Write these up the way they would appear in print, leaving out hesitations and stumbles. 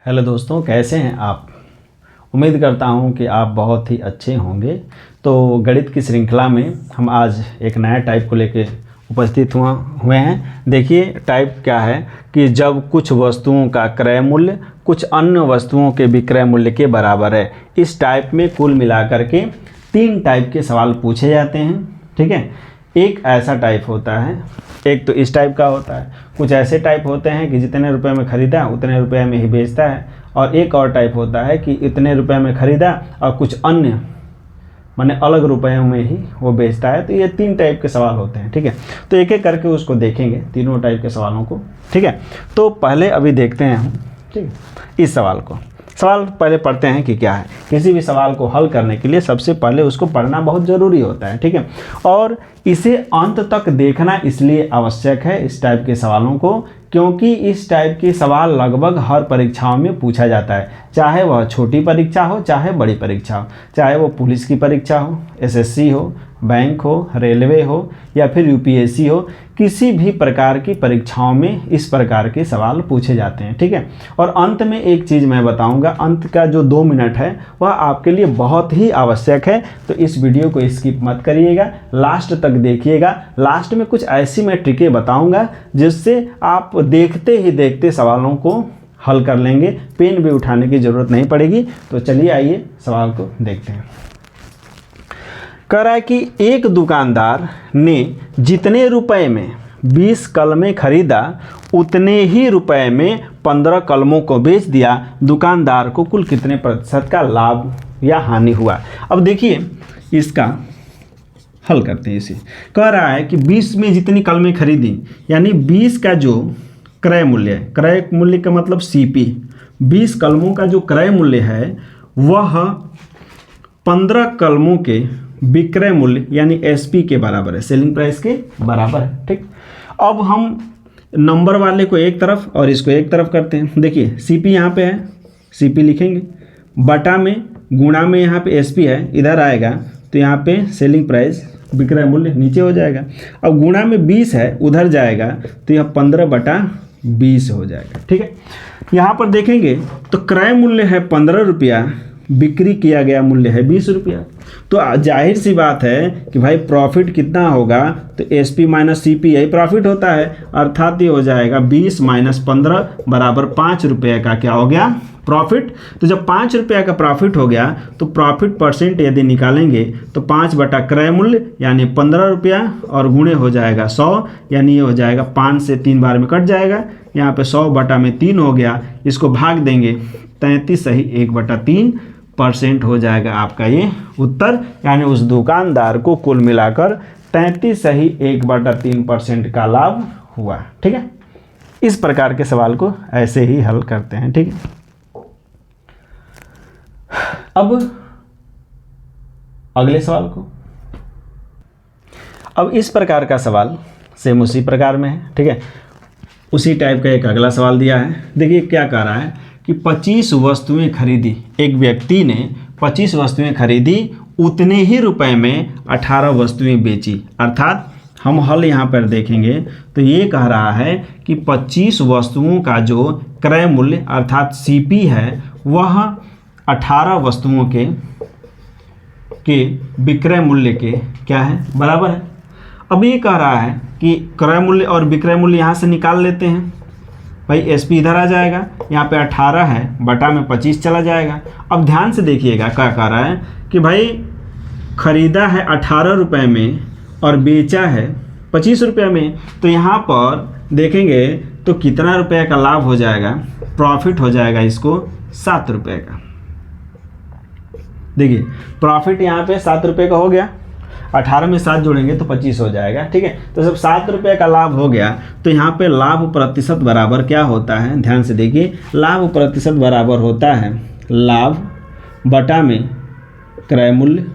Hello दोस्तों, कैसे हैं आप। उम्मीद करता हूं कि आप बहुत ही अच्छे होंगे। तो गणित की श्रृंखला में हम आज एक नया टाइप को लेकर उपस्थित हुए हैं। देखिए टाइप क्या है कि जब कुछ वस्तुओं का क्रय मूल्य कुछ अन्य वस्तुओं के विक्रय मूल्य के बराबर है। इस टाइप में कुल मिलाकर के 3 टाइप के सवाल पूछे जाते हैं। ठीक है, एक ऐसा टाइप होता है, एक तो इस टाइप का होता है। कुछ ऐसे टाइप होते हैं कि जितने रुपए में ख़रीदा उतने रुपए में ही बेचता है, और एक और टाइप होता है कि इतने रुपए में ख़रीदा और कुछ अन्य माने अलग रुपयों में ही वो बेचता है। तो ये 3 टाइप के सवाल होते हैं। ठीक है, तो एक एक करके उसको देखेंगे, तीनों टाइप के सवालों को। ठीक है, तो पहले अभी देखते हैं हम, ठीक है, इस सवाल को। सवाल पहले पढ़ते हैं कि क्या है। किसी भी सवाल को हल करने के लिए सबसे पहले उसको पढ़ना बहुत ज़रूरी होता है। ठीक है, और इसे अंत तक देखना इसलिए आवश्यक है इस टाइप के सवालों को, क्योंकि इस टाइप के सवाल लगभग हर परीक्षाओं में पूछा जाता है। चाहे वह छोटी परीक्षा हो, चाहे बड़ी परीक्षा हो, चाहे वो पुलिस की परीक्षा हो, एसएससी हो, बैंक हो, रेलवे हो या फिर यूपीएससी हो, किसी भी प्रकार की परीक्षाओं में इस प्रकार के सवाल पूछे जाते हैं। ठीक है, और अंत में एक चीज़ मैं बताऊंगा, अंत का जो 2 मिनट है वह आपके लिए बहुत ही आवश्यक है। तो इस वीडियो को स्किप मत करिएगा, लास्ट तक देखिएगा। लास्ट में कुछ ऐसी मैं ट्रिकें बताऊंगा जिससे आप देखते ही देखते सवालों को हल कर लेंगे, पेन भी उठाने की ज़रूरत नहीं पड़ेगी। तो चलिए आइए सवाल को देखते हैं। कह रहा है कि एक दुकानदार ने जितने रुपए में 20 कलमें खरीदा उतने ही रुपए में 15 कलमों को बेच दिया। दुकानदार को कुल कितने प्रतिशत का लाभ या हानि हुआ। अब देखिए इसका हल करते हैं। इसे कह रहा है कि 20 में जितनी कलमें खरीदी, यानी 20 का जो क्रय मूल्य है, क्रय मूल्य का मतलब सीपी, 20 कलमों का जो क्रय मूल्य है वह 15 कलमों के विक्रय मूल्य यानी एसपी के बराबर है, सेलिंग प्राइस के बराबर है। ठीक, अब हम नंबर वाले को एक तरफ और इसको एक तरफ करते हैं। देखिए सीपी यहाँ पे है, सीपी लिखेंगे, बटा में गुणा में यहाँ पे एसपी है, इधर आएगा तो यहाँ पे सेलिंग प्राइस विक्रय मूल्य नीचे हो जाएगा। अब गुणा में 20 है, उधर जाएगा तो यह 15/20 हो जाएगा। ठीक है, यहाँ पर देखेंगे तो क्रय मूल्य है 15 रुपया, बिक्री किया गया मूल्य है 20 रुपया। तो जाहिर सी बात है कि भाई प्रॉफिट कितना होगा, तो एसपी माइनस सीपी यही प्रॉफिट होता है, अर्थात ये हो जाएगा 20 माइनस 15 बराबर 5 रुपये का क्या हो गया, प्रॉफिट। तो जब 5 रुपये का प्रॉफिट हो गया तो प्रॉफिट परसेंट यदि निकालेंगे तो 5 बटा क्रय मूल्य यानी 15 रुपया और गुणे हो जाएगा 100, यानी ये हो जाएगा 5 से 3 बार में कट जाएगा, यहाँ पे 100 बटा में 3 हो गया, इसको भाग देंगे 33 सही 1/3% हो जाएगा आपका ये उत्तर। यानी उस दुकानदार को कुल मिलाकर 33 सही 1/3% का लाभ हुआ। ठीक है, इस प्रकार के सवाल को ऐसे ही हल करते हैं। ठीक है, अब अगले सवाल को, अब इस प्रकार का सवाल सेम उसी प्रकार में है। ठीक है, उसी टाइप का एक अगला सवाल दिया है। देखिए क्या कह रहा है कि 25 वस्तुएं खरीदी, एक व्यक्ति ने 25 वस्तुएं खरीदी, उतने ही रुपए में 18 वस्तुएं बेची। अर्थात हम हल यहाँ पर देखेंगे तो ये कह रहा है कि 25 वस्तुओं का जो क्रय मूल्य अर्थात सीपी है वह 18 वस्तुओं के विक्रय मूल्य के क्या है, बराबर है। अब ये कह रहा है कि क्रय मूल्य और विक्रय मूल्य यहाँ से निकाल लेते हैं। भाई एसपी इधर आ जाएगा, यहाँ पे 18 है, बटा में 25 चला जाएगा। अब ध्यान से देखिएगा क्या कह रहा है कि भाई खरीदा है 18 रुपये में और बेचा है 25 रुपये में, तो यहाँ पर देखेंगे तो कितना रुपये का लाभ हो जाएगा, प्रॉफिट हो जाएगा इसको 7 रुपये का। देखिए प्रॉफिट यहाँ पे 7 रुपये का हो गया, 18 में 7 जोड़ेंगे तो 25 हो जाएगा। ठीक है, तो जब 7 रुपये का लाभ हो गया तो यहाँ पे लाभ प्रतिशत बराबर क्या होता है, ध्यान से देखिए, लाभ प्रतिशत बराबर होता है लाभ बटा में क्रय मूल्य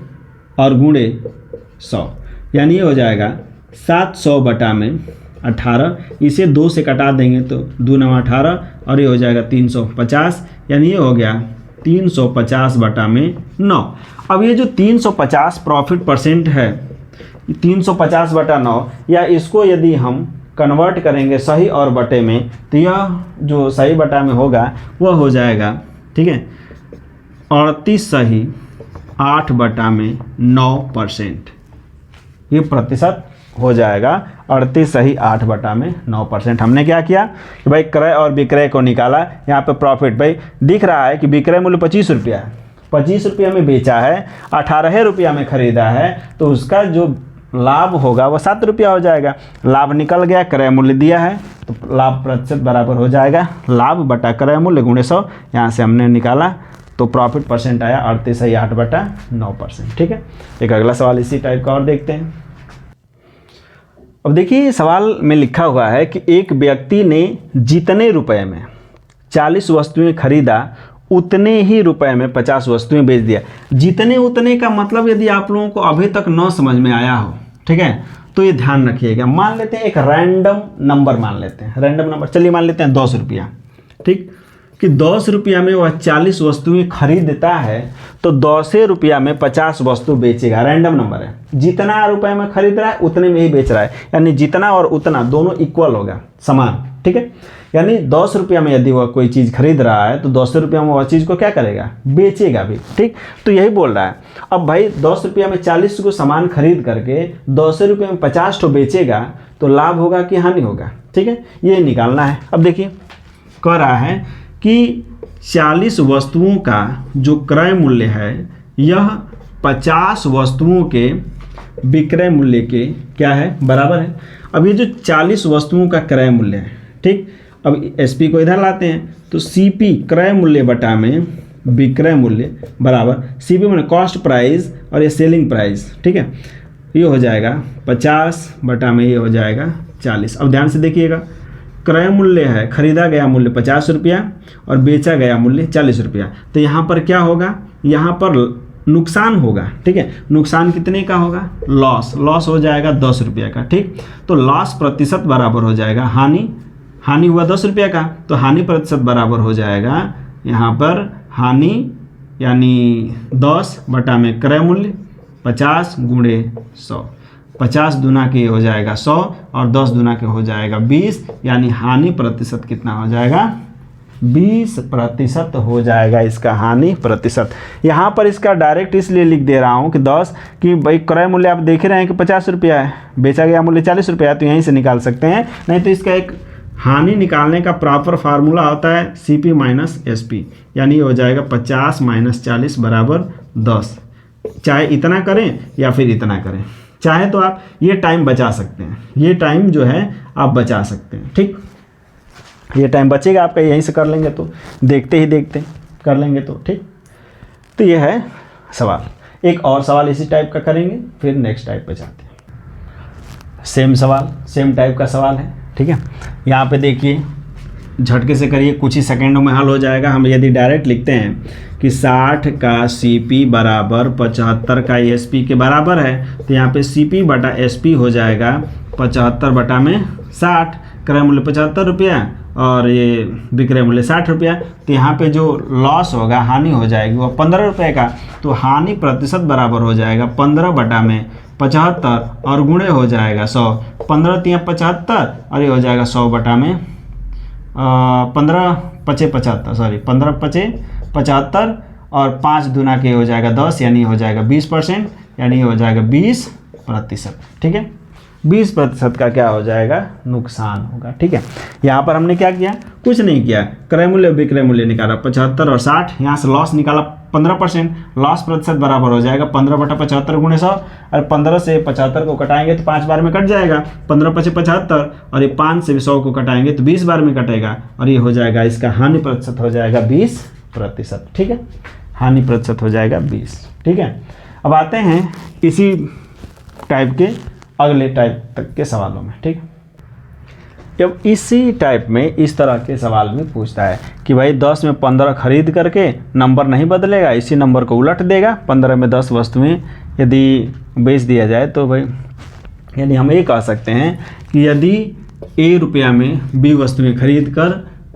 और गुणे 100, यानी ये हो जाएगा 700 बटा में 18, इसे 2 से कटा देंगे तो 2 9 18 और ये हो जाएगा 350, यानी ये हो गया 350 बटा में 9। अब ये जो 350 प्रॉफिट परसेंट है, 350 बटा 9, या इसको यदि हम कन्वर्ट करेंगे सही और बटे में, तो यह जो सही बटा में होगा वह हो जाएगा, ठीक है, 38 सही 8 बटा में 9%। ये प्रतिशत हो जाएगा 38 सही 8 बटा में 9%। हमने क्या किया कि भाई क्रय और विक्रय को निकाला। यहाँ पे प्रॉफिट भाई दिख रहा है कि विक्रय मूल्य 25 रुपया है, 25 रुपया में बेचा है, 18 रुपया में खरीदा है, तो उसका जो लाभ होगा वो 7 रुपया हो जाएगा। लाभ निकल गया, क्रय मूल्य दिया है, तो लाभ प्रतिशत बराबर हो जाएगा लाभ बटा क्रय मूल्य गुणे 100। यहाँ से हमने निकाला तो प्रॉफिट परसेंट आया 38 सही 8 बटा 9%। ठीक है, एक अगला सवाल इसी टाइप का और देखते हैं। अब देखिए सवाल में लिखा हुआ है कि एक व्यक्ति ने जितने रुपए में 40 वस्तुएं खरीदा उतने ही रुपए में 50 वस्तुएं बेच दिया। जितने उतने का मतलब यदि आप लोगों को अभी तक न समझ में आया हो, ठीक है, तो ये ध्यान रखिएगा। मान लेते हैं एक रैंडम नंबर मान लेते हैं, रैंडम नंबर चलिए मान लेते हैं 10 रुपया, ठीक, कि 10 रुपया में वह 40 वस्तुएं खरीदता है तो 10 रुपया में 50 वस्तु बेचेगा। रैंडम नंबर है, जितना रुपए में खरीद रहा है उतने में ही बेच रहा है, यानी जितना और उतना दोनों इक्वल होगा, समान। ठीक है, यानी 10 रुपया में यदि वह कोई चीज़ खरीद रहा है तो 10 रुपया में वह चीज़ को क्या करेगा, बेचेगा भी। ठीक, तो यही बोल रहा है। अब भाई 10 रुपया में 40 को सामान खरीद करके 10 रुपये में 50 तो बेचेगा, तो लाभ होगा कि हानि होगा। ठीक है, ये निकालना है। अब देखिए कह रहा है कि 40 वस्तुओं का जो क्रय मूल्य है यह 50 वस्तुओं के विक्रय मूल्य के क्या है, बराबर है। अब ये जो 40 वस्तुओं का क्रय मूल्य है, ठीक, अब एसपी को इधर लाते हैं तो सीपी क्रय मूल्य बटा में विक्रय मूल्य बराबर सीपी मैंने कॉस्ट प्राइस और ये सेलिंग प्राइस। ठीक है, ये हो जाएगा 50 बटा में ये हो जाएगा 40। अब ध्यान से देखिएगा, क्रय मूल्य है खरीदा गया मूल्य 50 रुपया और बेचा गया मूल्य 40 रुपया, तो यहाँ पर क्या होगा, यहाँ पर नुकसान होगा। ठीक है, नुकसान कितने का होगा, लॉस हो जाएगा 10 रुपया का। ठीक, तो लॉस प्रतिशत बराबर हो जाएगा हानि हुआ 10 रुपया का, तो हानि प्रतिशत बराबर हो जाएगा यहाँ पर हानि यानी 10 बटा में क्रय मूल्य 50 गुणे 100। 50 दुना के हो जाएगा 100 और 10 दुना के हो जाएगा 20, यानी हानि प्रतिशत कितना हो जाएगा, 20% हो जाएगा इसका हानि प्रतिशत। यहाँ पर इसका डायरेक्ट इसलिए लिख दे रहा हूँ कि 10 कि भाई क्रय मूल्य आप देख रहे हैं कि 50 रुपया है, बेचा गया मूल्य 40 रुपया है, तो यहीं से निकाल सकते हैं। नहीं तो इसका एक हानि निकालने का प्रॉपर फार्मूला होता है CP माइनस SP, यानी हो जाएगा 50 माइनस 40 बराबर 10। चाहे इतना करें या फिर इतना करें, चाहे तो आप ये टाइम बचा सकते हैं, ये टाइम जो है आप बचा सकते हैं। ठीक, ये टाइम बचेगा आपका, यहीं से कर लेंगे तो देखते ही देखते कर लेंगे तो। ठीक, तो ये है सवाल। एक और सवाल इसी टाइप का करेंगे, फिर नेक्स्ट टाइप पे जाते हैं। सेम सवाल, सेम टाइप का सवाल है। ठीक है, यहाँ पे देखिए झटके से करिए, कुछ ही सेकेंडों में हल हो जाएगा। हम यदि डायरेक्ट लिखते हैं कि 60 का CP बराबर 75 का SP के बराबर है, तो यहाँ पे CP बटा SP हो जाएगा 75 बटा में 60। क्रय मूल्य 75 रुपया और ये विक्रय मूल्य 60 रुपया, तो यहाँ पे जो लॉस होगा, हानि हो जाएगी वो 15 रुपये का, तो हानि प्रतिशत बराबर हो जाएगा 15 बटा में 75 और गुणे हो जाएगा 100। 15 तिया 75 और ये हो जाएगा 100 बटा में 15 पचे 75, सॉरी 15 पचे 75 और 5 दुना के हो जाएगा 10, यानी हो जाएगा 20%, यानी हो जाएगा 20%। ठीक है, 20% का क्या हो जाएगा, नुकसान होगा। ठीक है, यहाँ पर हमने क्या किया, कुछ नहीं किया, क्रय मूल्य विक्रय मूल्य निकाला 75 और 60, यहाँ से लॉस निकाला 15%, लॉस प्रतिशत बराबर हो जाएगा 15 बटा 75 गुणे 100, और 15 से 75 को कटाएंगे तो 5 बार में कट जाएगा, 15 पचे 75 और ये 5 से 100 को कटाएंगे तो 20 बार में कटेगा, और ये हो जाएगा इसका हानि प्रतिशत हो जाएगा 20%। ठीक है, हानि प्रतिशत हो जाएगा 20। ठीक है, अब आते हैं इसी टाइप के अगले टाइप तक के सवालों में। ठीक, जब इसी टाइप में इस तरह के सवाल में पूछता है कि भाई 10 में 15 खरीद करके नंबर नहीं बदलेगा, इसी नंबर को उलट देगा, 15 में 10 वस्तुएं यदि बेच दिया जाए तो भाई, यानी हम ये कह सकते हैं कि यदि A रुपया में B वस्तुएं खरीद कर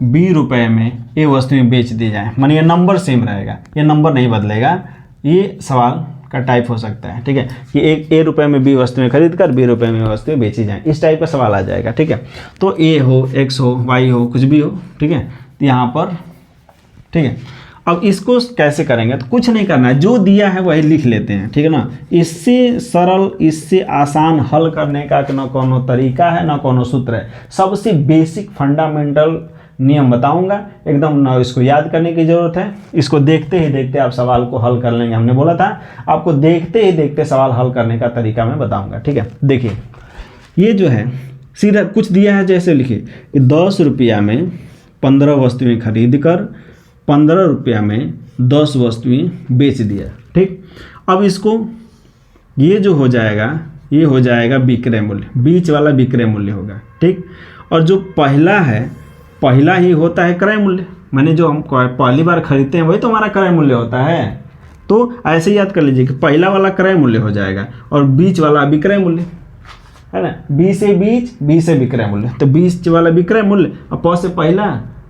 B रुपये में A वस्तुएं बेच दी जाए, मानिए नंबर सेम रहेगा, ये नंबर नहीं बदलेगा। ये सवाल का टाइप हो सकता है, ठीक है, कि एक ए रुपये में बी वस्तुएं खरीद कर बी रुपये में वस्तुएं बेची जाएं, इस टाइप का सवाल आ जाएगा, ठीक है। तो ए हो, एक्स हो, वाई हो, कुछ भी हो, ठीक है, तो यहाँ पर, ठीक है। अब इसको कैसे करेंगे, तो कुछ नहीं करना है, जो दिया है वही लिख लेते हैं, ठीक है ना। इससे सरल, इससे आसान हल करने का न कोनो तरीका है, न कोनो सूत्र है। सबसे बेसिक फंडामेंटल नियम बताऊंगा, एकदम ना इसको याद करने की ज़रूरत है, इसको देखते ही देखते आप सवाल को हल कर लेंगे। हमने बोला था आपको देखते ही देखते सवाल हल करने का तरीका मैं बताऊंगा, ठीक है। देखिए ये जो है सीधा कुछ दिया है, जैसे लिखिए 10 रुपया में 15 वस्तुएं खरीद कर 15 रुपया में 10 वस्तुएं बेच दिया, ठीक। अब इसको ये जो हो जाएगा, ये हो जाएगा विक्रय मूल्य, बीच वाला विक्रय मूल्य होगा, ठीक। और जो पहला है, पहला ही होता है क्रय मूल्य, माने जो हम पहली बार खरीदते हैं वही तो हमारा क्रय मूल्य होता है। तो ऐसे याद कर लीजिए कि पहला वाला क्रय मूल्य हो जाएगा और बीच वाला विक्रय मूल्य, है ना। बी से बीच, बी से विक्रय मूल्य, तो बीच वाला विक्रय मूल्य और प से पहला,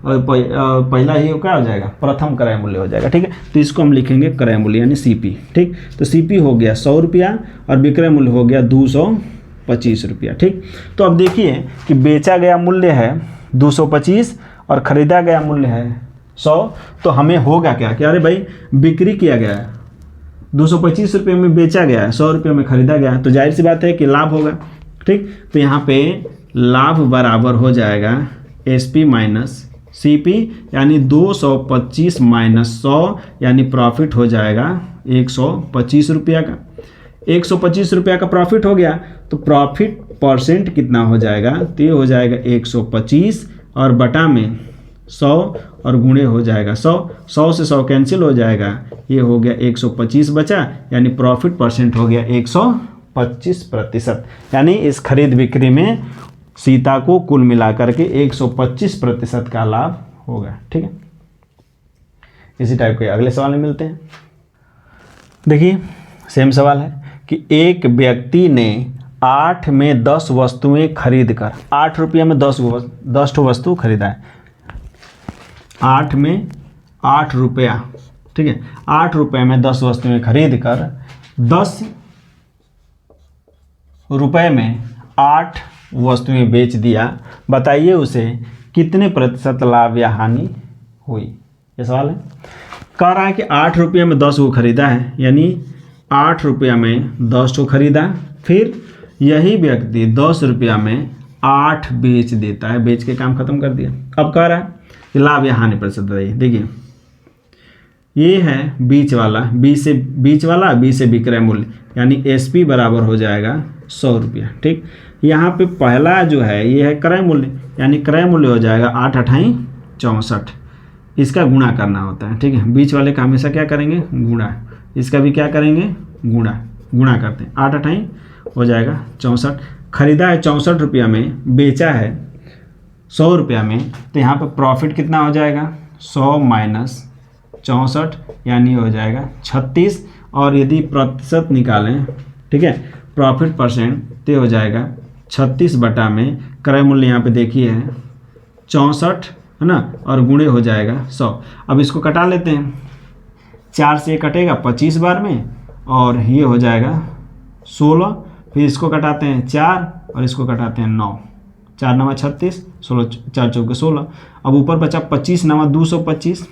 और पहला ही क्या हो जाएगा, प्रथम क्रय मूल्य हो जाएगा, ठीक है। तो इसको हम लिखेंगे क्रय मूल्य यानी सीपी, ठीक। तो सीपी हो गया 100 रुपया और विक्रय मूल्य हो गया 225 रुपया, ठीक। तो अब देखिए कि बेचा गया मूल्य है 225 और ख़रीदा गया मूल्य है 100, तो हमें होगा क्या कि अरे भाई बिक्री किया गया है 225 रुपये में, बेचा गया है 100 रुपये में ख़रीदा गया है, तो जाहिर सी बात है कि लाभ होगा, ठीक। तो यहाँ पे लाभ बराबर हो जाएगा एसपी माइनस सीपी, यानी 225 माइनस 100, यानी प्रॉफिट हो जाएगा 125 रुपया का। 125 रुपया का प्रॉफिट हो गया, तो प्रॉफिट परसेंट कितना हो जाएगा, तो ये हो जाएगा 125 और बटा में 100 और गुणे हो जाएगा 100, 100 से 100 कैंसिल हो जाएगा, ये हो गया 125 बचा, यानी प्रॉफिट परसेंट हो गया 125%, यानी इस खरीद बिक्री में सीता को कुल मिलाकर के 125% का लाभ होगा, ठीक है। इसी टाइप के अगले सवाल में मिलते हैं। देखिए सेम सवाल है कि एक व्यक्ति ने 8 में 10 वस्तुएं खरीद कर, 8 रुपया में 10 वस्तु खरीदा है, 8 में 8 रुपया, ठीक है, 8 रुपये में 10 वस्तुएं खरीद कर 10 रुपये में 8 वस्तुएं बेच दिया, बताइए उसे कितने प्रतिशत लाभ या हानि हुई। ये सवाल है, कह रहा है कि 8 रुपये में 10 को खरीदा है, यानी 8 रुपया में 10 को खरीदा, फिर यही व्यक्ति 10 रुपया में 8 बेच देता है, बेच के काम खत्म कर दिया। अब कह रहा है कि लाभ या हानि प्रतिशत बताइए। देखिए ये है बीच वाला, बी से बीच वाला, बी से विक्रय मूल्य, यानी एसपी बराबर हो जाएगा 100 रुपया, ठीक। यहाँ पे पहला जो है ये है क्रय मूल्य, यानी क्रय मूल्य हो जाएगा 8 अठाई 64, इसका गुणा करना होता है, ठीक है। बीच वाले का हमेशा क्या करेंगे, गुणा, इसका भी क्या करेंगे, गुणा करते हैं, 8 अठाई हो जाएगा 64। खरीदा है 64 रुपया में, बेचा है 100 रुपया में, तो यहाँ पर प्रॉफिट कितना हो जाएगा, 100 माइनस 64, यानी हो जाएगा 36, और यदि प्रतिशत निकालें, ठीक है, प्रॉफिट परसेंट, तो हो जाएगा 36 बटा में क्रय मूल्य यहाँ पे देखिए है 64, है ना, और गुणे हो जाएगा 100। अब इसको कटा लेते हैं, 4 से कटेगा 25 बार में, और ये हो जाएगा 16, फिर इसको कटाते हैं 4 और इसको कटाते हैं 9, 4 9 36, 16 4 चौके 16। अब ऊपर बचा 25 9 225,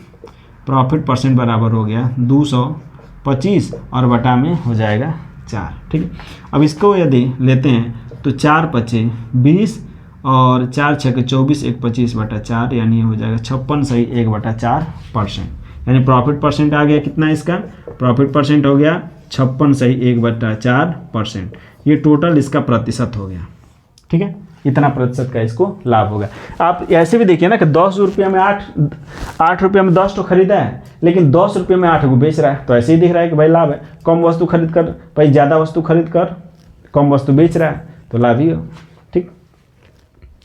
प्रॉफिट परसेंट बराबर हो गया 225 और बटा में हो जाएगा 4, ठीक है। अब इसको यदि लेते हैं तो 4 पचे 20 और 4 छके 24, 1 25 बटा 4, यानी हो जाएगा 56 सही 1 बटा 4%, यानी प्रॉफिट परसेंट आ गया कितना, इसका प्रॉफिट परसेंट हो गया 56 सही 1 बटा 4%, ये टोटल इसका प्रतिशत हो गया, ठीक है। इतना प्रतिशत का इसको लाभ होगा। आप ऐसे भी देखिए ना कि 10 रुपया में 8 रुपया में 10 तो खरीदा है, लेकिन 10 रुपये में 8 को बेच रहा है, तो ऐसे ही दिख रहा है कि भाई लाभ है। कम वस्तु खरीद कर, भाई ज़्यादा वस्तु खरीद कर कम वस्तु बेच रहा है, तो लाभ ही हो, ठीक।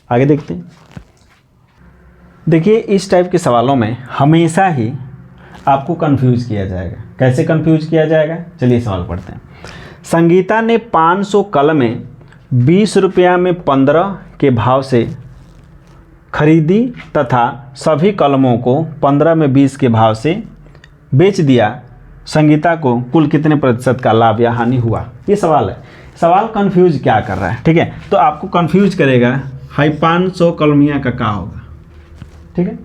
आगे देखते हैं। देखिए इस टाइप के सवालों में हमेशा ही आपको कंफ्यूज किया जाएगा। कैसे कंफ्यूज किया जाएगा, चलिए सवाल पढ़ते हैं। संगीता ने 500 कलमें 20 रुपया में 15 के भाव से खरीदी तथा सभी कलमों को 15 में 20 के भाव से बेच दिया। संगीता को कुल कितने प्रतिशत का लाभ या हानि हुआ। ये सवाल है। सवाल कंफ्यूज क्या कर रहा है, ठीक है। तो आपको कंफ्यूज करेगा हाई 500 कलमिया का क्या होगा, ठीक है।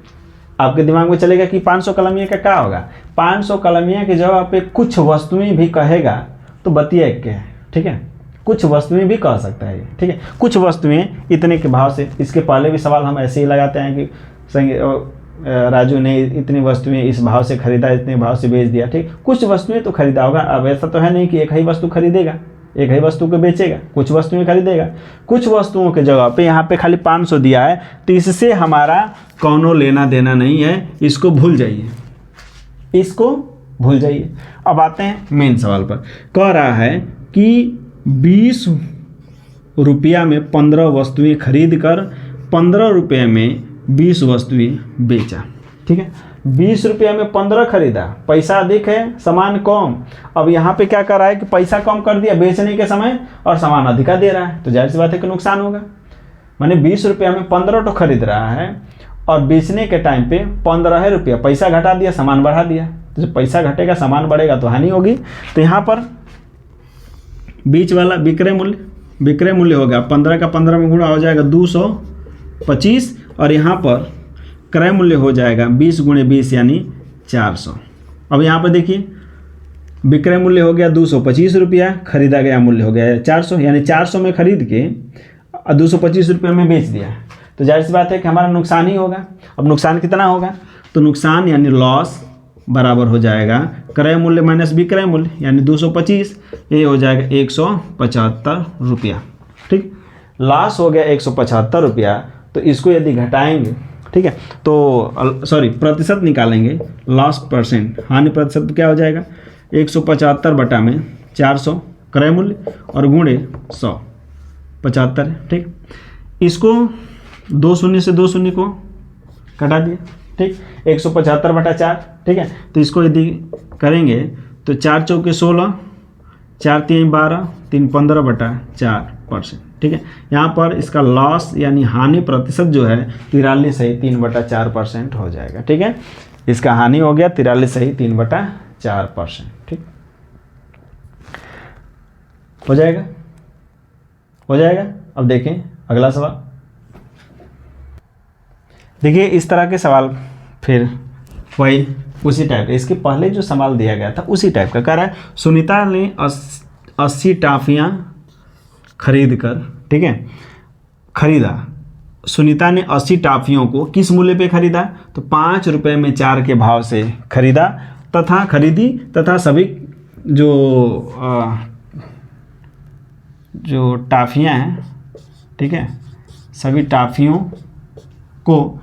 आपके दिमाग में चलेगा कि 500 कलमिया का क्या होगा। 500 कलमिया की जगह पे कुछ वस्तुएं भी कहेगा तो बतिया एक के है, ठीक है। कुछ वस्तुएं भी कह सकता है ये, ठीक है। कुछ वस्तुएं इतने के भाव से। इसके पहले भी सवाल हम ऐसे ही लगाते हैं कि राजू ने इतनी वस्तुएं इस भाव से खरीदा, इतने भाव से बेच दिया, ठीक। कुछ वस्तुएं तो खरीदा होगा। अब ऐसा तो है नहीं कि एक ही वस्तु खरीदेगा, एक ही वस्तु को बेचेगा, कुछ वस्तुएं खरीदेगा। कुछ वस्तुओं के जगह पे यहाँ पे खाली 500 दिया है, तो इससे हमारा कौनो लेना देना नहीं है। इसको भूल जाइए, इसको भूल जाइए। अब आते हैं मेन सवाल पर। कह रहा है कि 20 रुपया में 15 वस्तुएं खरीद कर 15 रुपये में 20 वस्तुएं बेचा, ठीक है। 20 रुपया में 15 खरीदा, पैसा अधिक है, सामान कम। अब यहाँ पे क्या कर रहा है कि पैसा कम कर दिया बेचने के समय और सामान अधिका दे रहा है, तो जाहिर सी बात है कि नुकसान होगा। माने 20 रुपया में 15 तो खरीद रहा है और बेचने के टाइम पे 15 रुपया, पैसा घटा दिया, सामान बढ़ा दिया। तो जब पैसा घटेगा सामान बढ़ेगा तो हानि होगी। तो यहाँ पर बीच वाला विक्रय मूल्य होगा 15 का 15 में गुणा हो जाएगा 225, और यहाँ पर क्रय मूल्य हो जाएगा 20 गुणे 20 यानी 400। अब यहाँ पर देखिए विक्रय मूल्य हो गया 225 रुपया, खरीदा गया मूल्य हो गया 400, यानी 400 में खरीद के 225 रुपये में बेच दिया। तो जाहिर सी बात है कि हमारा नुकसान ही होगा। अब नुकसान कितना होगा, तो नुकसान यानी लॉस बराबर हो जाएगा क्रय मूल्य माइनस विक्रय मूल्य, यानी 225, ये हो जाएगा 175 रुपया, ठीक। लॉस हो गया 175 रुपया। तो इसको यदि घटाएंगे, ठीक है, तो सॉरी प्रतिशत निकालेंगे, लॉस परसेंट, हानि प्रतिशत क्या हो जाएगा 175 बटा में 400 क्रय मूल्य और गुणे 100, 75, ठीक। इसको 2 शून्य से 2 शून्य को घटा दिया, ठीक। 175 बटा 4, ठीक है। तो इसको यदि करेंगे तो 4 चौके 16, 4 3 12, 3 15 बटा 4%, ठीक है। यहाँ पर इसका लॉस यानी हानि प्रतिशत जो है 43.3/4% हो जाएगा, ठीक है। इसका हानि हो गया 43.3/4%, ठीक। हो जाएगा, हो जाएगा। अब देखें अगला सवाल। देखिए इस तरह के सवाल फिर वही उसी टाइप का, इसके पहले जो सवाल दिया गया था उसी टाइप का कह रहा है। सुनीता ने 80 टॉफियाँ खरीद कर, ठीक है, खरीदा। सुनीता ने 80 टॉफियों को किस मूल्य पे खरीदा, तो 5 रुपये में 4 के भाव से खरीदा खरीदी तथा सभी जो टॉफियाँ हैं, ठीक है, सभी टॉफियों को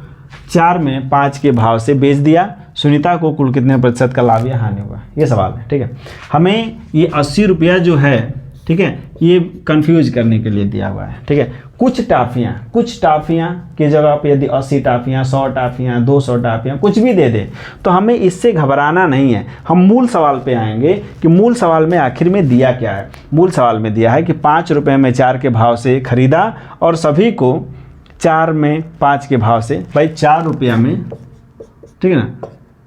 4 में 5 के भाव से बेच दिया। सुनीता को कुल कितने प्रतिशत का लाभ या हानि हुआ, ये सवाल है, ठीक है। हमें ये 80 रुपया जो है, ठीक है, ये कंफ्यूज करने के लिए दिया हुआ है, ठीक है। कुछ टाफियाँ की जगह पे यदि 80 टाफियाँ, 100 टाफियाँ, 200 टाफियाँ कुछ भी दे दे तो हमें इससे घबराना नहीं है। हम मूल सवाल पे आएंगे कि मूल सवाल में आखिर में दिया क्या है। मूल सवाल में दिया है कि 5 रुपये में 4 के भाव से खरीदा और सभी को 4 में 5 के भाव से, भाई 4 रुपया में, ठीक है ना,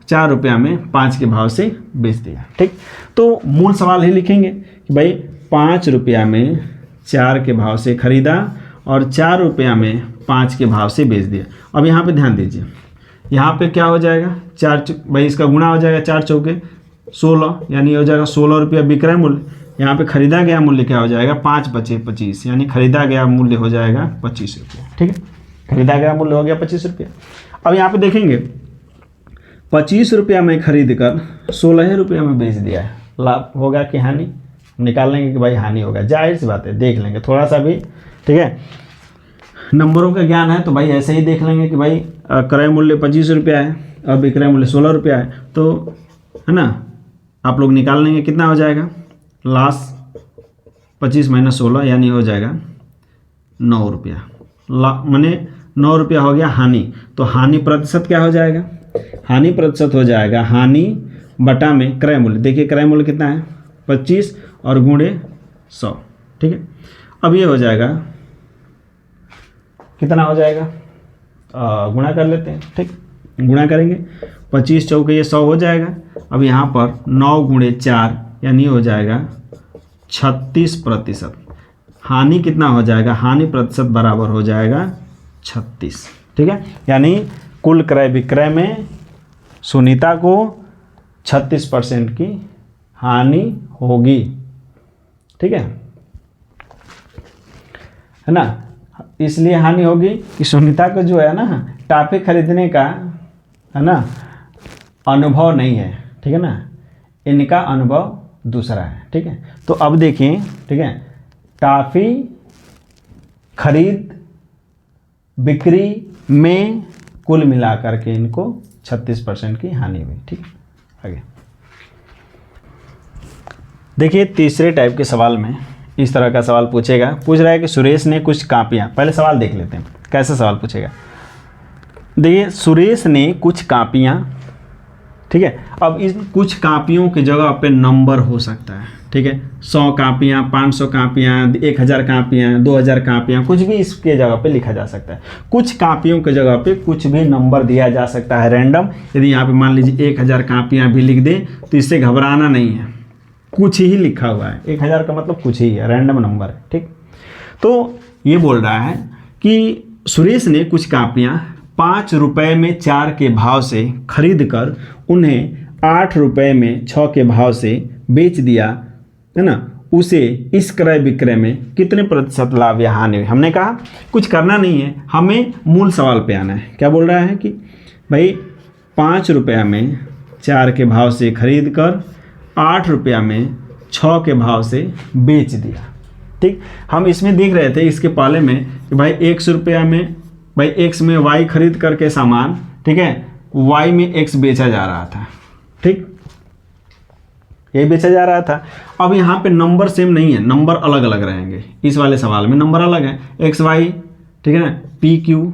4 रुपया में 5 के भाव से बेच दिया, ठीक। तो मूल सवाल ही लिखेंगे कि भाई 5 रुपया में 4 के भाव से खरीदा और 4 रुपया में 5 के भाव से बेच दिया। अब यहाँ पे ध्यान दीजिए, यहाँ पे क्या हो जाएगा, 4 भाई इसका गुणा हो जाएगा, 4 चौके 16, यानी हो जाएगा 16 रुपया विक्रय मूल्य। यहाँ पे खरीदा गया मूल्य क्या हो जाएगा, 5 बचे 25, यानी खरीदा गया मूल्य हो जाएगा 25 रुपया, ठीक है। खरीदा गया मूल्य हो गया 25 रुपया। अब यहाँ पे देखेंगे 25 रुपया में खरीद कर 16 रुपया में बेच दिया है, लाभ होगा कि हानि, निकाल लेंगे कि भाई हानि होगा। जाहिर सी बात है, देख लेंगे थोड़ा सा भी, ठीक है, नंबरों का ज्ञान है तो भाई ऐसे ही देख लेंगे कि भाई क्रय मूल्य 25 रुपया है और विक्रय मूल्य 16 रुपया है, तो है ना, आप लोग निकाल लेंगे कितना हो जाएगा, लॉस 25 माइनस 16 यानी हो जाएगा 9 रुपया। माने 9 रुपया हो गया हानि। तो हानि प्रतिशत क्या हो जाएगा, हानि प्रतिशत हो जाएगा हानि बटा में क्रय मूल्य। देखिए क्रय मूल्य कितना है 25 और गुणे 100, ठीक है। अब ये हो जाएगा, कितना हो जाएगा, गुणा कर लेते हैं, ठीक, गुणा करेंगे 25 चौके ये 100 हो जाएगा अब यहाँ पर 9 गुणे 4 यानी हो जाएगा 36%। हानि कितना हो जाएगा, हानि प्रतिशत बराबर हो जाएगा 36। ठीक है, यानी कुल क्रय विक्रय में सुनीता को 36% की हानि होगी। ठीक है ना, इसलिए हानि होगी कि सुनीता को जो है ना टॉफी खरीदने का है ना अनुभव नहीं है। ठीक है ना, इनका अनुभव दूसरा है। ठीक है, तो अब देखिए, ठीक है, टॉफी खरीद बिक्री में कुल मिलाकर के इनको 36% की हानि हुई। ठीक है, आगे देखिए तीसरे टाइप के सवाल में इस तरह का सवाल पूछेगा। पूछ रहा है कि सुरेश ने कुछ कापियाँ, पहले सवाल देख लेते हैं कैसे सवाल पूछेगा। देखिए सुरेश ने कुछ कापियाँ, ठीक है, अब इन कुछ कापियों की जगह पे नंबर हो सकता है। ठीक है, 100 कापियाँ, 500 कापियाँ, 1000 कापियाँ, 2000 कापियाँ, कुछ भी इसके जगह पे लिखा जा सकता है। कुछ कापियों के जगह पे कुछ भी नंबर दिया जा सकता है रैंडम। यदि यहाँ पे मान लीजिए 1000 कापियाँ भी लिख दे तो इससे घबराना नहीं है, कुछ ही लिखा हुआ है। 1000 का मतलब कुछ ही है, रैंडम नंबर है। ठीक, तो ये बोल रहा है कि सुरेश ने कुछ कापियाँ 5 रुपये में 4 के भाव से खरीद कर उन्हें 8 रुपये में 6 के भाव से बेच दिया, है ना, उसे इस क्रय विक्रय में कितने प्रतिशत लाभ या हानि हुई। हमने कहा कुछ करना नहीं है, हमें मूल सवाल पे आना है। क्या बोल रहा है कि भाई 5 रुपया में 4 के भाव से खरीद कर 8 रुपया में 6 के भाव से बेच दिया। ठीक, हम इसमें देख रहे थे इसके पहले में कि भाई 100 रुपया में, भाई x में y खरीद करके सामान, ठीक है, y में x बेचा जा रहा था। ठीक, ये बेचा जा रहा था। अब यहाँ पे नंबर सेम नहीं है, नंबर अलग अलग रहेंगे। इस वाले सवाल में नंबर अलग है, x y, ठीक है ना, p q,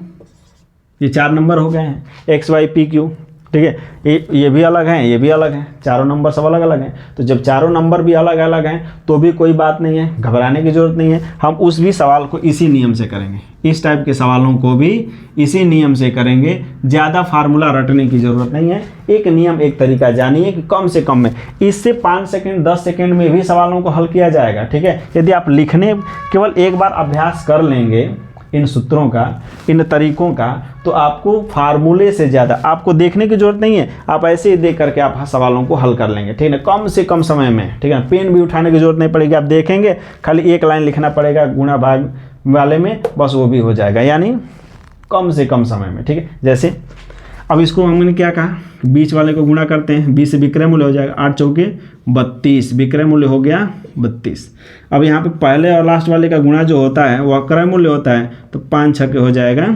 ये 4 नंबर हो गए हैं, x y p q। ठीक है, ये भी अलग हैं, ये भी अलग हैं, चारों नंबर सब अलग अलग हैं। तो जब चारों नंबर भी अलग अलग हैं तो भी कोई बात नहीं है, घबराने की ज़रूरत नहीं है। हम उस भी सवाल को इसी नियम से करेंगे, इस टाइप के सवालों को भी इसी नियम से करेंगे। ज़्यादा फार्मूला रटने की ज़रूरत नहीं है, एक नियम एक तरीका जानिए कि कम से कम में इससे 5 सेकेंड 10 सेकेंड में भी सवालों को हल किया जाएगा। ठीक है, यदि आप लिखने केवल एक बार अभ्यास कर लेंगे इन सूत्रों का, इन तरीकों का, तो आपको फार्मूले से ज़्यादा आपको देखने की ज़रूरत नहीं है, आप ऐसे ही देख करके आप सवालों को हल कर लेंगे। ठीक है ना, कम से कम समय में। ठीक है, पेन भी उठाने की ज़रूरत नहीं पड़ेगी, आप देखेंगे खाली एक लाइन लिखना पड़ेगा गुणा भाग वाले में, बस वो भी हो जाएगा, यानी कम से कम समय में। ठीक है, जैसे अब इसको हमने क्या कहा, बीच वाले को गुणा करते हैं, 20 से विक्रय मूल्य हो जाएगा 8 चौके 32, विक्रय मूल्य हो गया 32। अब यहाँ पे पहले और लास्ट वाले का गुणा जो होता है वह क्रय मूल्य होता है, तो 5 छक्के हो जाएगा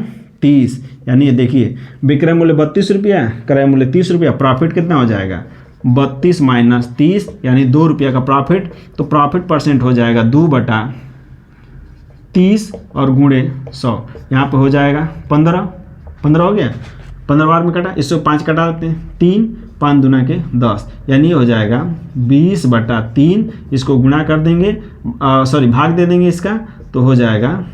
30, यानी ये देखिए विक्रय मूल्य 32 रुपया, क्रय मूल्य 30 रुपया, प्रॉफिट कितना हो जाएगा 32 माइनस 30, यानी 2 रुपया का प्रॉफिट। तो प्रॉफिट परसेंट हो जाएगा 2/30 और गुणे 100, यहाँ पे हो जाएगा 15 हो गया, 15 बार में कटा, इससे 5 कटा देते हैं, 3 5 दूना के 10, यानी हो जाएगा 20/3। इसको गुणा कर देंगे, भाग दे देंगे इसका, तो हो जाएगा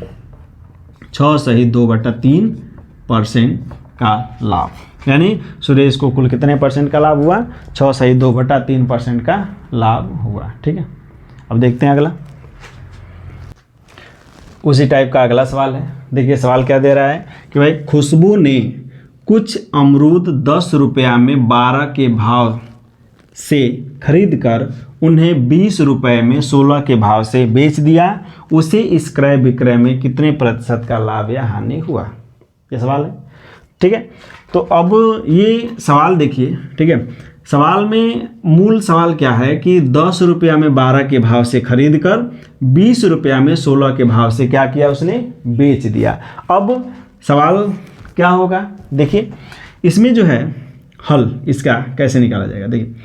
6 सही 2/3% का लाभ। यानी सुरेश को कुल कितने परसेंट का लाभ हुआ, 6 सही 2/3% का लाभ हुआ। ठीक है, अब देखते हैं अगला, उसी टाइप का अगला सवाल है। देखिए सवाल क्या दे रहा है कि भाई खुशबू ने कुछ अमरूद 10 रुपया में 12 के भाव से खरीद कर उन्हें 20 रुपये में 16 के भाव से बेच दिया, उसे इस क्रय विक्रय में कितने प्रतिशत का लाभ या हानि हुआ, ये सवाल है। ठीक है, तो अब ये सवाल देखिए। ठीक है, सवाल में मूल सवाल क्या है कि 10 रुपया में 12 के भाव से खरीद कर 20 रुपया में 16 के भाव से क्या किया, उसने बेच दिया। अब सवाल क्या होगा, देखिए इसमें जो है हल इसका कैसे निकाला जाएगा। देखिए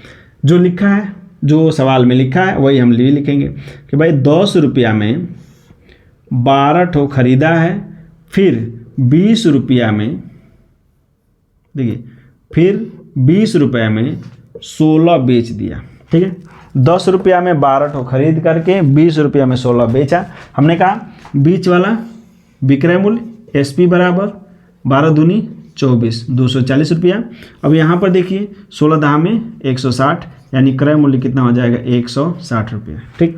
जो लिखा है, जो सवाल में लिखा है वही हम भी लिखेंगे कि भाई 10 रुपया में 12 ठो खरीदा है, फिर 20 रुपया में, देखिए फिर 20 रुपया में 16 बेच दिया। ठीक है, 10 रुपया में 12 ठो खरीद करके 20 रुपया में 16 बेचा। हमने कहा बीच वाला विक्रय मूल्य SP बराबर 12 दूनी 24 240 रुपया। अब यहाँ पर देखिए 16 दाह में 160, यानी क्रय मूल्य कितना हो जाएगा 160 रुपया। ठीक,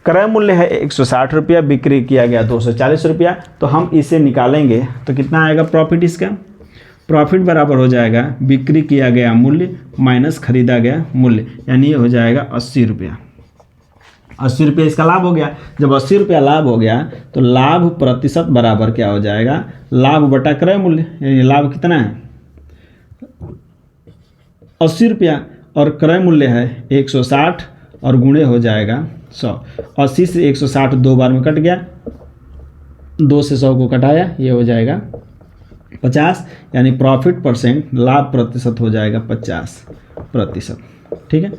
क्रय मूल्य है 160 रुपया, बिक्री किया गया 240 रुपया। तो हम इसे निकालेंगे तो कितना आएगा प्रॉफिट इसका? प्रॉफिट बराबर हो जाएगा बिक्री किया गया मूल्य माइनस खरीदा गया मूल्य, यानी ये हो जाएगा 80 रुपया। 80 रुपया इसका लाभ हो गया। जब 80 रुपया लाभ हो गया तो लाभ प्रतिशत बराबर क्या हो जाएगा? लाभ बटा क्रय मूल्य, यानी लाभ कितना है 80 रुपया और क्रय मूल्य है 160 और गुणे हो जाएगा 100। 80 से 160 दो बार में कट गया, 2 से 100 को कटाया, ये हो जाएगा 50, यानी प्रॉफिट परसेंट लाभ प्रतिशत हो जाएगा 50%। ठीक है,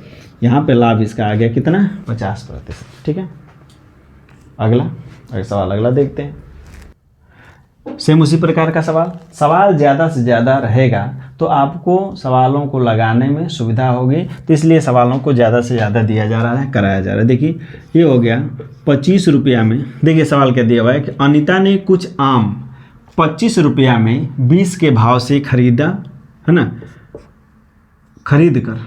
यहाँ पे लाभ इसका आ गया कितना? 50%। ठीक है, अगला सवाल अगला देखते हैं। सेम उसी प्रकार का सवाल ज़्यादा से ज़्यादा रहेगा तो आपको सवालों को लगाने में सुविधा होगी, तो इसलिए सवालों को ज़्यादा से ज़्यादा दिया जा रहा है, कराया जा रहा है। देखिए ये हो गया 25 रुपया में। देखिए सवाल क्या दिया हुआ है कि अनीता ने कुछ आम 25 रुपया में 20 के भाव से खरीदा, है ना, खरीद कर,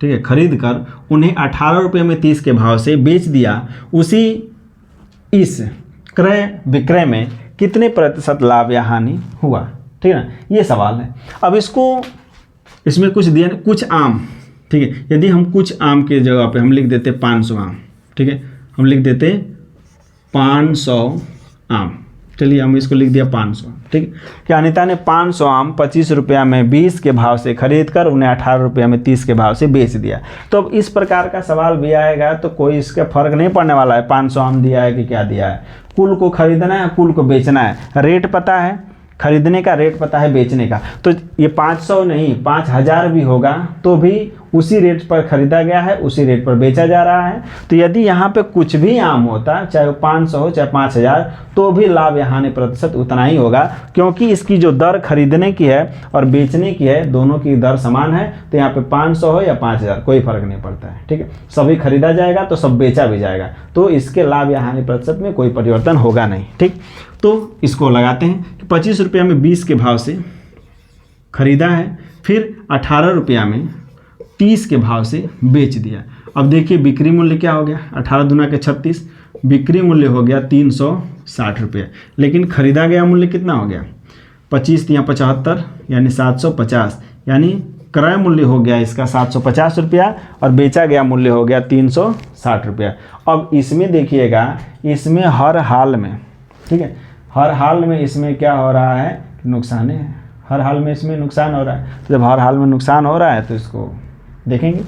ठीक है, खरीद कर उन्हें 18 रुपये में 30 के भाव से बेच दिया। उसी इस क्रय विक्रय में कितने प्रतिशत लाभ या हानि हुआ? ठीक है ना, ये सवाल है। अब इसमें कुछ दिया, कुछ आम, ठीक है, यदि हम कुछ आम के जगह पे हम लिख देते 500 आम, ठीक है, हम लिख देते 500 आम, चलिए हम इसको लिख दिया 500। ठीक है, कि अनीता ने 500 आम 25 रुपया में 20 के भाव से खरीद कर उन्हें 18 रुपया में 30 के भाव से बेच दिया। तो अब इस प्रकार का सवाल भी आएगा तो कोई इसका फर्क नहीं पड़ने वाला है 500 आम दिया है कि क्या दिया है, कुल को खरीदना है, कुल को बेचना है, रेट पता है खरीदने का, रेट पता है बेचने का। तो ये 500 नहीं 5000 भी होगा तो भी उसी रेट पर खरीदा गया है, उसी रेट पर बेचा जा रहा है। तो यदि यहाँ पे कुछ भी आम होता, चाहे वो 500 हो चाहे 5000, तो भी लाभ या हानि प्रतिशत उतना ही होगा, क्योंकि इसकी जो दर खरीदने की है और बेचने की है दोनों की दर समान है। तो यहाँ पे 500 हो या 5000 कोई फर्क नहीं पड़ता है। ठीक है, सभी खरीदा जाएगा तो सब बेचा भी जाएगा, तो इसके लाभ या हानि प्रतिशत में कोई परिवर्तन होगा नहीं। ठीक, तो इसको लगाते हैं कि 25 रुपया में 20 के भाव से खरीदा है, फिर 18 रुपया में 30 के भाव से बेच दिया। अब देखिए बिक्री मूल्य क्या हो गया, 18 दूना के 36, बिक्री मूल्य हो गया 360 रुपये, लेकिन खरीदा गया मूल्य कितना हो गया 25 या 75, यानी 750, यानी क्रय मूल्य हो गया इसका 750 रुपया और बेचा गया मूल्य हो गया 360 रुपया। अब इसमें देखिएगा, इसमें हर हाल में, ठीक है, हर हाल में इसमें क्या हो रहा है, नुकसान है, हर हाल में इसमें नुकसान हो रहा है। तो जब हर हाल में नुकसान हो रहा है तो इसको देखेंगे,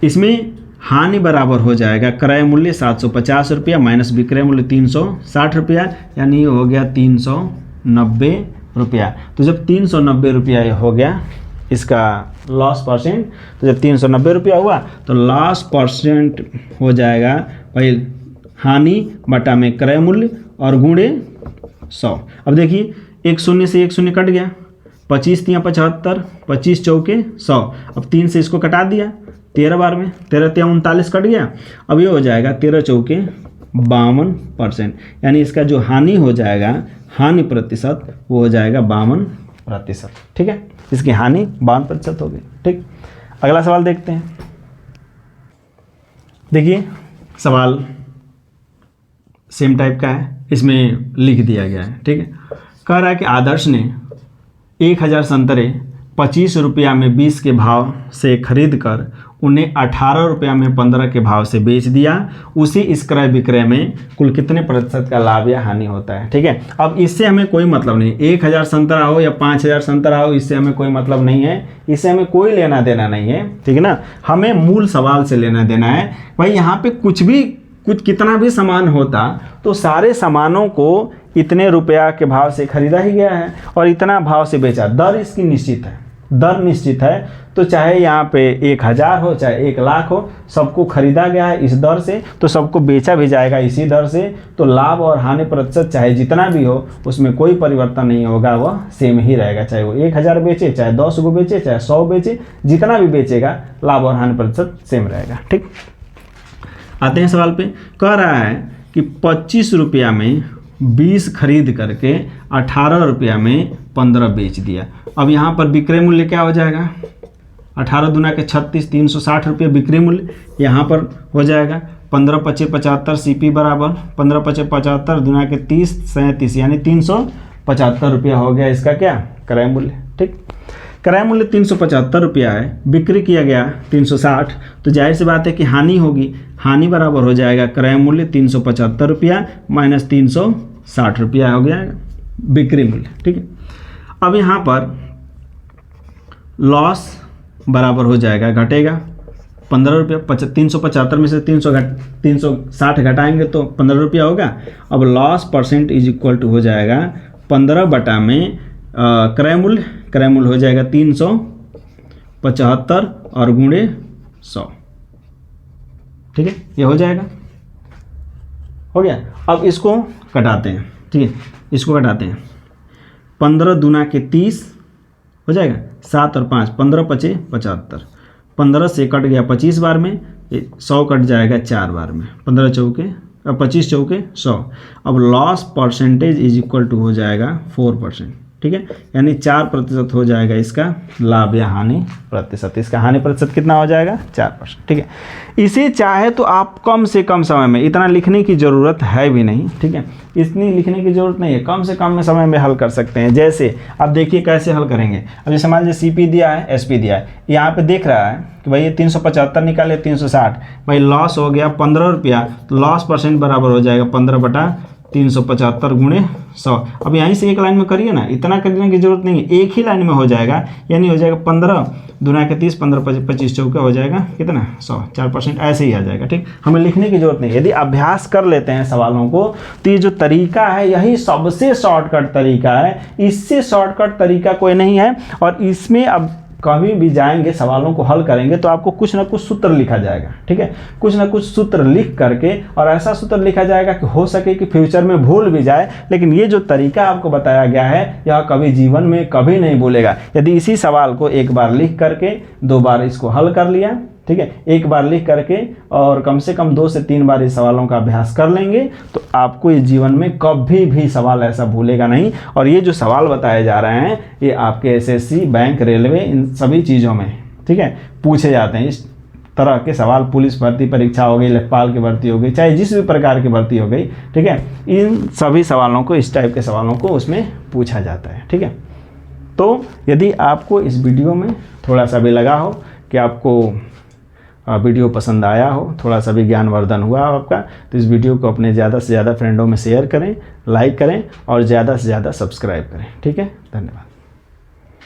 इसमें हानि बराबर हो जाएगा क्रय मूल्य 750 रुपया माइनस विक्रय मूल्य 360 रुपया, यानी ये हो गया 390 रुपया। तो जब 390 रुपया ये हो गया इसका लॉस परसेंट, तो जब 390 रुपया हुआ तो लॉस परसेंट हो जाएगा भाई हानि बटा में क्रय मूल्य और गुणे 100। अब देखिए एक शून्य से एक शून्य कट गया, 25 या 75, 25 चौके 100। अब 3 से इसको कटा दिया 13 बार में, 13 या 39 कट गया। अब ये हो जाएगा 13 चौके 52%, यानी इसका जो हानि हो जाएगा, हानि प्रतिशत, वो हो जाएगा 52%। ठीक है, इसकी हानि 52% हो गई। ठीक, अगला सवाल देखते हैं। देखिए सवाल सेम टाइप का है, इसमें लिख दिया गया है। ठीक है, कह रहा है कि आदर्श ने 1000 संतरे 25 रुपया में 20 के भाव से खरीद कर उन्हें 18 रुपया में 15 के भाव से बेच दिया। उसी इस क्रय विक्रय में कुल कितने प्रतिशत का लाभ या हानि होता है। ठीक है, अब इससे हमें कोई मतलब नहीं, 1000 संतरा हो या 5000 संतरा हो, इससे हमें कोई मतलब नहीं है, इससे हमें कोई लेना देना नहीं है। ठीक है ना, हमें मूल सवाल से लेना देना है। भाई यहाँ पे कुछ कितना भी सामान होता तो सारे सामानों को इतने रुपया के भाव से खरीदा ही गया है और इतना भाव से बेचा। दर इसकी निश्चित है, दर निश्चित है, तो चाहे यहाँ पे 1000 हो चाहे 1 लाख हो, सबको खरीदा गया है इस दर से, तो सबको बेचा भी जाएगा इसी दर से। तो लाभ और हानि प्रतिशत चाहे जितना भी हो उसमें कोई परिवर्तन नहीं होगा, वह सेम ही रहेगा। चाहे वो 1000 बेचे, चाहे 10 को बेचे, चाहे 100 बेचे, जितना भी बेचेगा लाभ और हानि प्रतिशत सेम रहेगा। ठीक, आते हैं सवाल पे। कह रहा है कि 25 रुपया में 20 खरीद करके 18 रुपया में 15 बेच दिया। अब यहाँ पर विक्रय मूल्य क्या हो जाएगा, 18 दूना के 36, 360 रुपये बिक्री मूल्य। यहाँ पर हो जाएगा 15 पचे 75 CP बराबर 15 पचे 75 दूना के 30, 37 यानी 375 रुपया हो गया इसका क्या, क्रय मूल्य। ठीक, क्रय मूल्य 375 रुपया है, बिक्री किया गया 360, तो जाहिर सी बात है कि हानि होगी। हानि बराबर हो जाएगा क्रय मूल्य 375 रुपया माइनस 360 रुपया हो गया बिक्री मूल्य। ठीक है, अब यहाँ पर लॉस बराबर हो जाएगा, घटेगा 15 रुपया। 375 में से 360 घटाएंगे तो 15 रुपया होगा। अब loss percent is equal to हो जाएगा 15 बटा में क्रय मूल्य हो जाएगा 375 और गुणे 100। ठीक है, ये हो जाएगा, हो गया। अब इसको कटाते हैं। ठीक है, इसको कटाते हैं। 15 दूना के 30 हो जाएगा, 7 और 5 15 पचे 75, 15 से कट गया 25 बार में, 100 कट जाएगा 4 बार में, 15 चौके 25 चौके 100। अब loss percentage is equal to हो जाएगा 4%। ठीक है, यानी 4% हो जाएगा इसका लाभ या हानि प्रतिशत। इसका हानि प्रतिशत कितना हो जाएगा, 4%। ठीक है, इसे चाहे तो आप कम से कम समय में, इतना लिखने की ज़रूरत है भी नहीं। ठीक है, इतनी लिखने की ज़रूरत नहीं है, कम से कम में समय में हल कर सकते हैं। जैसे अब देखिए कैसे हल करेंगे। अब जैसे मान लीजिए CP दिया है, SP दिया है, यहाँ पे देख रहा है कि भाई ये 375 निकाले 360, भाई लॉस हो गया 15 रुपया, तो लॉस परसेंट बराबर हो जाएगा 15 बटा 375 गुणे 100। अब यहीं से एक लाइन में करिए ना, इतना करने की जरूरत नहीं है, एक ही लाइन में हो जाएगा। यानी हो जाएगा 15 दूना के 30, 15 25 चौका हो जाएगा कितना, 100, 4% ऐसे ही आ जाएगा। ठीक, हमें लिखने की जरूरत नहीं। यदि अभ्यास कर लेते हैं सवालों को तो ये जो तरीका है यही सबसे शॉर्टकट तरीका है, इससे शॉर्टकट तरीका कोई नहीं है। और इसमें अब कभी भी जाएंगे सवालों को हल करेंगे तो आपको कुछ ना कुछ सूत्र लिखा जाएगा। ठीक है, कुछ ना कुछ सूत्र लिख करके, और ऐसा सूत्र लिखा जाएगा कि हो सके कि फ्यूचर में भूल भी जाए, लेकिन ये जो तरीका आपको बताया गया है यह कभी जीवन में कभी नहीं भूलेगा। यदि इसी सवाल को एक बार लिख करके 2 बार इसको हल कर लिया, ठीक है, एक बार लिख करके और कम से कम 2 से 3 बार इस सवालों का अभ्यास कर लेंगे तो आपको इस जीवन में कभी भी सवाल ऐसा भूलेगा नहीं। और ये जो सवाल बताए जा रहे हैं ये आपके SSC, बैंक, रेलवे, इन सभी चीज़ों में, ठीक है, पूछे जाते हैं। इस तरह के सवाल पुलिस भर्ती परीक्षा हो गई, लेखपाल की भर्ती हो गई, चाहे जिस भी प्रकार की भर्ती हो गई, ठीक है, इन सभी सवालों को, इस टाइप के सवालों को उसमें पूछा जाता है। ठीक है, तो यदि आपको इस वीडियो में थोड़ा सा भी लगा हो कि आपको वीडियो पसंद आया हो, थोड़ा सा भी ज्ञानवर्धन हुआ हो आपका, तो इस वीडियो को अपने ज़्यादा से ज़्यादा फ्रेंडों में शेयर करें, लाइक करें और ज़्यादा से ज़्यादा सब्सक्राइब करें। ठीक है, धन्यवाद।